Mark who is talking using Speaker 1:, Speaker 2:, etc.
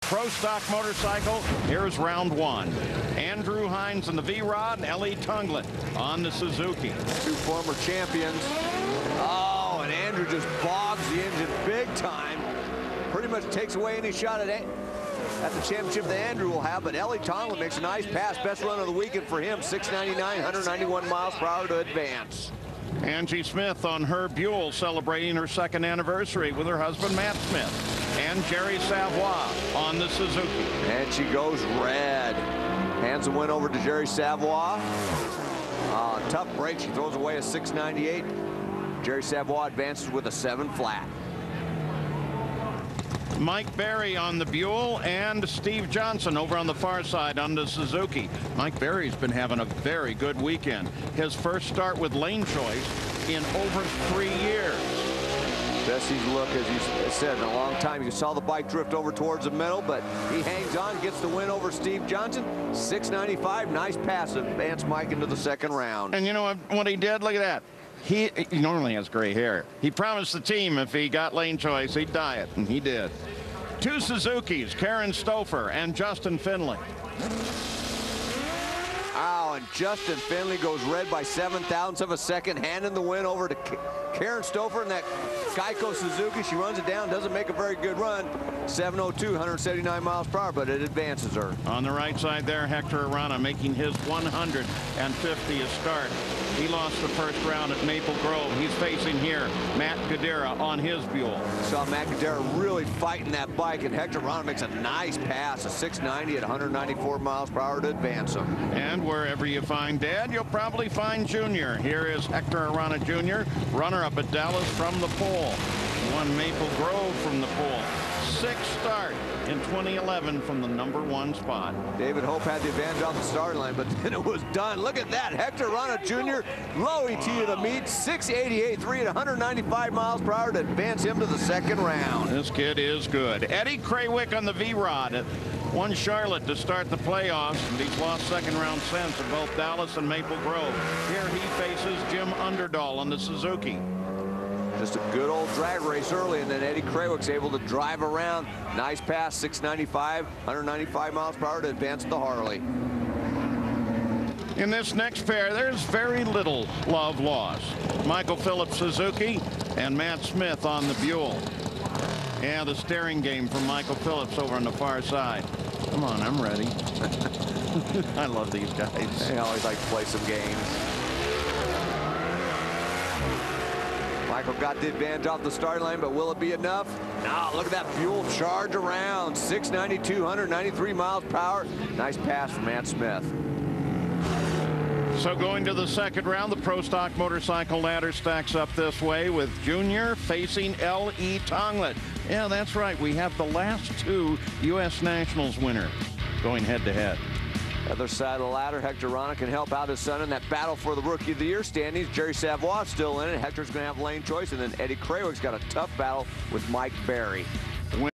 Speaker 1: Pro stock motorcycle, here's round one. Andrew Hines in the V-Rod and Ellie Tunglet on the Suzuki.
Speaker 2: Two former champions. Oh, and Andrew just bogs the engine big time. Pretty much takes away any shot at the championship that Andrew will have, but Ellie Tunglet makes a nice pass. Best run of the weekend for him, 699, 191 miles per hour to advance.
Speaker 1: Angie Smith on her Buell celebrating her second anniversary with her husband Matt Smith. And Jerry Savoy on the Suzuki.
Speaker 2: And she goes red. Hands the win over to Jerry Savoy. Tough break. She throws away a 698. Jerry Savoy advances with a 7 flat.
Speaker 1: Mike Berry on the Buell and Steve Johnson over on the far side on the Suzuki. Mike Berry's been having a very good weekend. His first start with lane choice in over 3 years.
Speaker 2: Best he's looked, as you said, in a long time. You saw the bike drift over towards the middle, but he hangs on, gets the win over Steve Johnson. 695, nice pass to advance Mike into the second round.
Speaker 1: And you know what he did? Look at that. He normally has gray hair. He promised the team if he got lane choice, he'd dye it, and he did. Two Suzukis, Karen Stouffer and Justin Finley.
Speaker 2: Wow, and Justin Finley goes red by 7/1000ths of a second, handing the win over to Karen Stouffer in that Geico Suzuki. She runs it down, doesn't make a very good run. 702, 179 miles per hour, but it advances her.
Speaker 1: On the right side there, Hector Arana making his 150th start. He lost the first round at Maple Grove. He's facing here Matt Gadara on his Buell.
Speaker 2: Saw Matt Gadara really fighting that bike, and Hector Arana makes a nice pass, a 690 at 194 miles per hour to advance him.
Speaker 1: And wherever you find Dad, you'll probably find Junior. Here is Hector Arana Jr., runner-up at Dallas from the pole. Won Maple Grove from the pole. 6th start in 2011 from the #1 spot.
Speaker 2: David Hope had the advantage off the starting line, but then it was done. Look at that. Hector Arana Jr., low ET of the meet, 688.3 at 195 miles per hour to advance him to the second round.
Speaker 1: This kid is good. Eddie Craywick on the V-Rod. Won Charlotte to start the playoffs, and he's lost second round since at both Dallas and Maple Grove. Here he faces Jim Underdahl on the Suzuki.
Speaker 2: Just a good old drag race early, and then Eddie Craywick's able to drive around. Nice pass, 695, 195 miles per hour to advance the Harley.
Speaker 1: In this next pair, there's very little love lost. Michael Phillips Suzuki and Matt Smith on the Buell. Yeah, the steering game from Michael Phillips over on the far side. Come on, I'm ready. I love these guys.
Speaker 2: They always like to play some games. Michael got the advantage off the starting line, but will it be enough? No, look at that Buell charge around. 692, 193 miles per hour. Nice pass from Matt Smith.
Speaker 1: So going to the second round, the Pro Stock Motorcycle ladder stacks up this way with Junior facing Ellie Tunglet. Yeah, that's right. We have the last two U.S. Nationals winners going head-to-head.
Speaker 2: Other side of the ladder, Hector Arana can help out his son in that battle for the Rookie of the Year standings. Jerry Savoy still in it. Hector's going to have lane choice, and then Eddie Craywick's got a tough battle with Mike Berry.